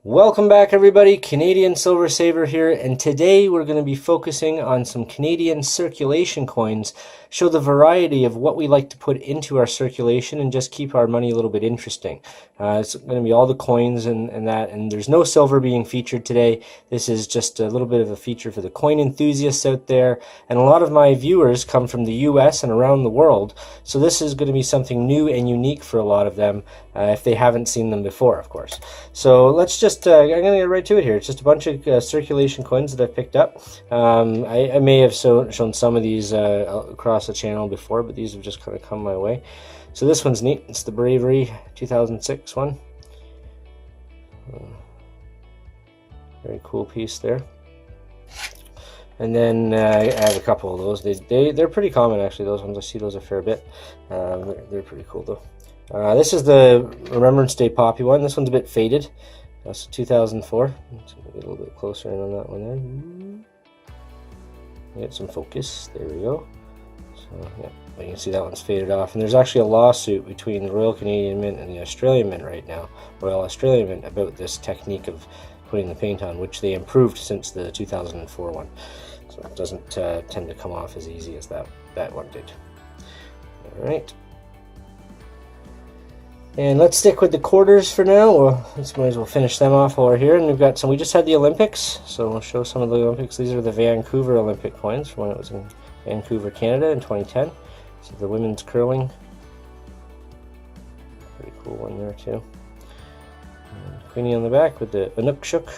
Welcome back everybody, Canadian Silver Saver here, and today we're going to be focusing on some Canadian circulation coins, show the variety of what we like to put into our circulation and just keep our money a little bit interesting. It's going to be all the coins and that, and there's no silver being featured today. This is just a little bit of a feature for the coin enthusiasts out there, and a lot of my viewers come from the US and around the world, so this is going to be something new and unique for a lot of them if they haven't seen them before, of course. So let's just I'm going to get right to it here. It's just a bunch of circulation coins that I've picked up. I may have shown some of these across the channel before, but these have just kind of come my way. So this one's neat. It's the Bravery 2006 one. Very cool piece there. And then I have a couple of those. They're pretty common actually. Those ones, I see those a fair bit. They're pretty cool though. This is the Remembrance Day Poppy one. This one's a bit faded. That's 2004. Let's get a little bit closer in on that one there. Get some focus. There we go. So yeah, you can see that one's faded off. And there's actually a lawsuit between the Royal Canadian Mint and the Australian Mint right now, Royal Australian Mint, about this technique of putting the paint on, which they improved since the 2004 one. So it doesn't tend to come off as easy as that one did. All right. And let's stick with the quarters for now. Well, let's might as well finish them off while we're here. And we've got some. We just had the Olympics, so we'll show some of the Olympics. These are the Vancouver Olympic coins from when it was in Vancouver, Canada, in 2010. So the women's curling, pretty cool one there too. And Queenie on the back with the Inukshuk,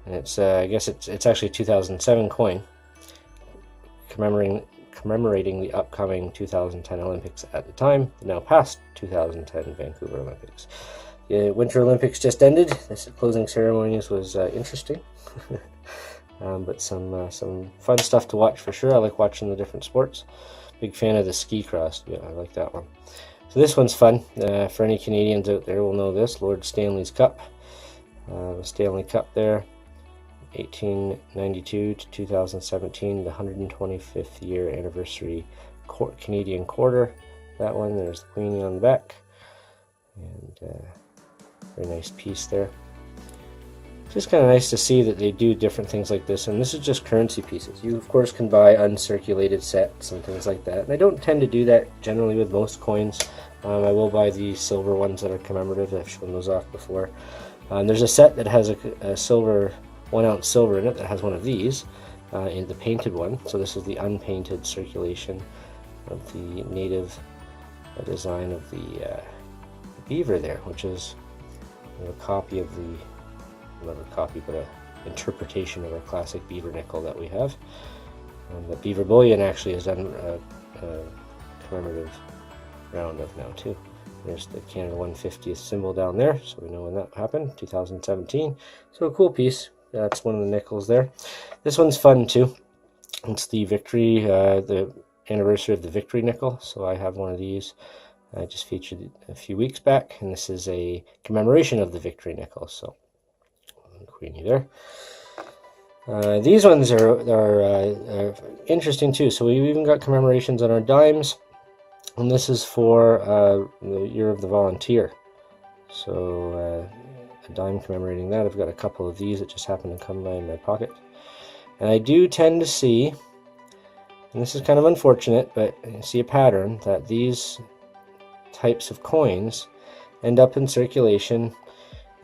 and it's I guess it's actually a 2007 coin, commemorating the upcoming 2010 Olympics at the time, the now past 2010 Vancouver Olympics. The Winter Olympics just ended. This closing ceremonies was interesting, but some fun stuff to watch for sure. I like watching the different sports. Big fan of the ski cross. Yeah, I like that one. So this one's fun. For any Canadians out there will know this. Lord Stanley's Cup. The Stanley Cup there. 1892 to 2017, the 125th year anniversary Canadian quarter. That one, there's the Queenie on the back, and very nice piece there. Just kind of nice to see that they do different things like this, and this is just currency pieces. You of course can buy uncirculated sets and things like that, and I don't tend to do that generally with most coins. I will buy the silver ones that are commemorative. I've shown those off before. There's a set that has a silver 1 ounce silver in it that has one of these in the painted one. So this is the unpainted circulation of the native design of the beaver there, which is a copy of the, not a copy, but an interpretation of our classic beaver nickel that we have. And the beaver bullion actually has done a commemorative round of now too. There's the Canada 150th symbol down there, so we know when that happened, 2017. So a cool piece. That's one of the nickels there. This one's fun too. It's the Victory, the anniversary of the Victory nickel. So I have one of these. I just featured a few weeks back, and this is a commemoration of the Victory nickel. So Queenie there. These ones are interesting too. So we've even got commemorations on our dimes, and this is for the Year of the Volunteer. So a dime commemorating that. I've got a couple of these that just happen to come by in my pocket, and I do tend to see, and this is kind of unfortunate, but I see a pattern that these types of coins end up in circulation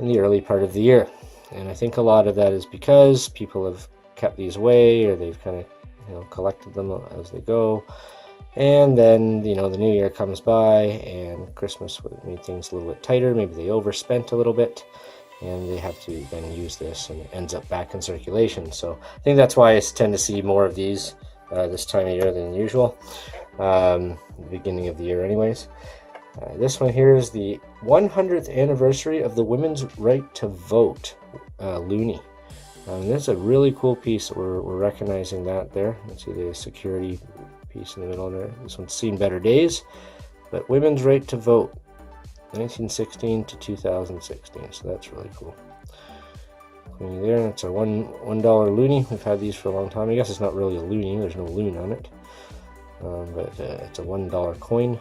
in the early part of the year, and I think a lot of that is because people have kept these away, or they've kind of collected them as they go, and then the new year comes by and Christmas made things a little bit tighter. Maybe they overspent a little bit, and they have to then use this, and it ends up back in circulation. So I think that's why I tend to see more of these this time of year than usual, the beginning of the year anyways. This one here is the 100th anniversary of the women's right to vote, loonie. This is a really cool piece. We're recognizing that there. Let's see the security piece in the middle there. This one's seen better days, but women's right to vote, 1916 to 2016. So that's really cool. Queenie there. That's a $1 loonie. We've had these for a long time. I guess it's not really a loonie. There's no loon on it, but it's a $1 coin.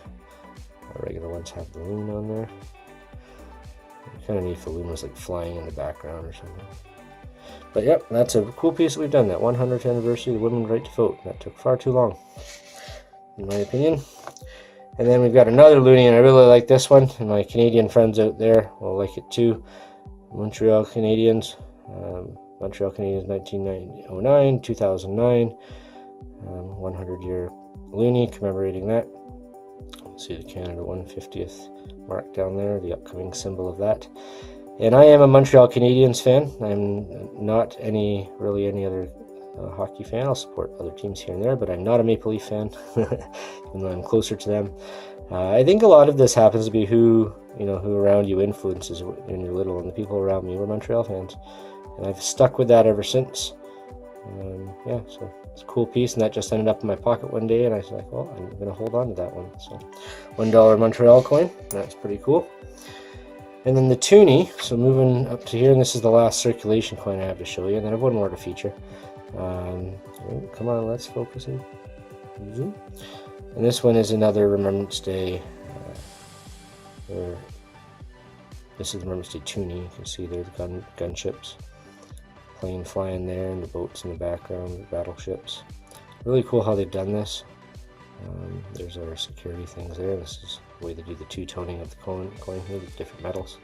Our regular ones have the loon on there. Kind of neat if the loon was like flying in the background or something. But yep, that's a cool piece that we've done. That 100th anniversary of the women's right to vote. That took far too long, in my opinion. And then we've got another loonie, and I really like this one. And my Canadian friends out there will like it too. Montreal Canadiens. Montreal Canadiens 1909, 2009. 100-year loonie commemorating that. See the Canada 150th mark down there, the upcoming symbol of that. And I am a Montreal Canadiens fan. I'm not really any other hockey fan. I'll support other teams here and there, but I'm not a Maple Leaf fan, even though I'm closer to them. I think a lot of this happens to be who around you influences when you're little, and the people around me were Montreal fans, and I've stuck with that ever since. Yeah, so it's a cool piece, and that just ended up in my pocket one day, and I was like, well, I'm going to hold on to that one. So $1 Montreal coin, that's pretty cool. And then the toonie, so moving up to here, and this is the last circulation coin I have to show you, and then I have one more to feature. Come on, let's focus in. Zoom. And this one is another Remembrance Day. This is the Remembrance Day toonie. You can see there's gunships, plane flying there, and the boats in the background, the battleships. Really cool how they've done this. There's our security things there. This is the way they do the two-toning of the coin here with different metals.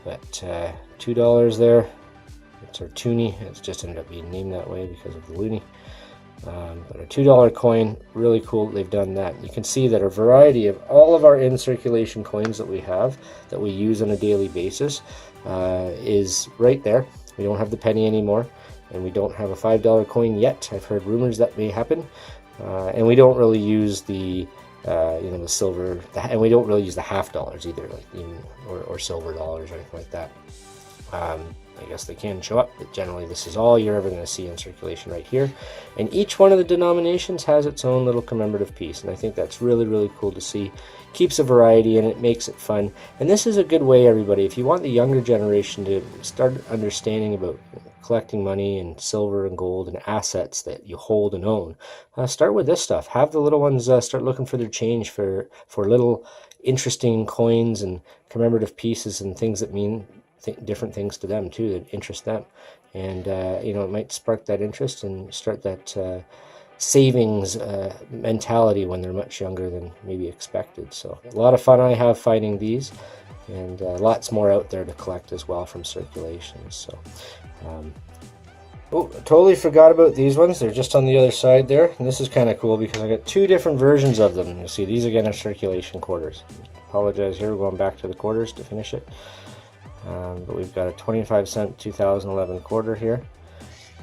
But $2 there. It's our toonie. It's just ended up being named that way because of the loonie. But a $2 coin, really cool that they've done that. You can see that a variety of all of our in-circulation coins that we have, that we use on a daily basis, is right there. We don't have the penny anymore, and we don't have a $5 coin yet. I've heard rumors that may happen. And we don't really use the the silver, and we don't really use the half dollars either, like or silver dollars or anything like that. I guess they can show up, but generally this is all you're ever going to see in circulation right here. And each one of the denominations has its own little commemorative piece, and I think that's really, really cool to see. Keeps a variety and it makes it fun. And this is a good way, everybody, if you want the younger generation to start understanding about collecting money and silver and gold and assets that you hold and own, start with this stuff. Have the little ones start looking for their change for little interesting coins and commemorative pieces and things that mean different things to them too, that interest them. And it might spark that interest and start that savings mentality when they're much younger than maybe expected. So a lot of fun I have finding these, and lots more out there to collect as well from circulations. So oh, I totally forgot about these ones. They're just on the other side there, and this is kind of cool because I got two different versions of them. You'll see these again are circulation quarters. Apologize here, we're going back to the quarters to finish it. But we've got a 25-cent 2011 quarter here,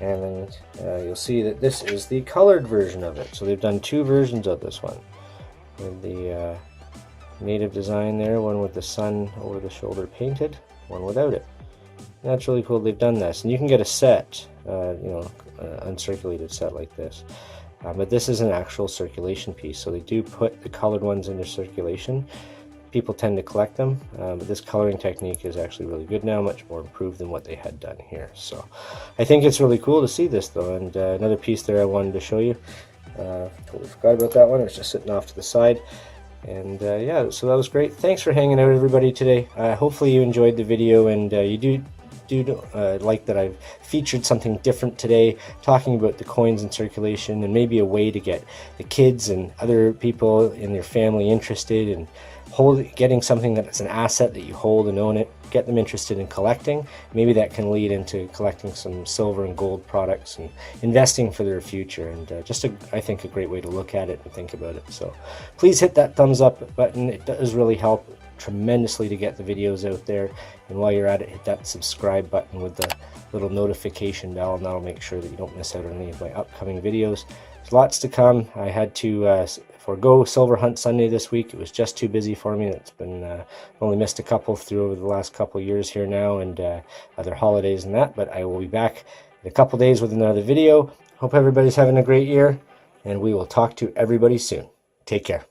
and then you'll see that this is the colored version of it. So they've done two versions of this one, with the native design there, one with the sun over the shoulder painted, one without it. And that's really cool they've done this, and you can get a set, uncirculated set like this. But this is an actual circulation piece, so they do put the colored ones into circulation. People tend to collect them, but this coloring technique is actually really good now, much more improved than what they had done here. So I think it's really cool to see this though. And another piece there I wanted to show you. Totally forgot about that one. It's just sitting off to the side. And yeah, so that was great. Thanks for hanging out, everybody, today. Hopefully you enjoyed the video, and you do like that I've featured something different today, talking about the coins in circulation and maybe a way to get the kids and other people in your family interested in getting something that's an asset that you hold and own it, get them interested in collecting. Maybe that can lead into collecting some silver and gold products and investing for their future, and I think a great way to look at it and think about it. So please hit that thumbs up button. It does really help tremendously to get the videos out there, and while you're at it, hit that subscribe button with the little notification bell, and that'll make sure that you don't miss out on any of my upcoming videos. There's lots to come. I had to forego Silver Hunt Sunday this week. It was just too busy for me. It's been only missed a couple through over the last couple years here now, and other holidays and that, but I will be back in a couple days with another video. Hope everybody's having a great year, and we will talk to everybody soon. Take care.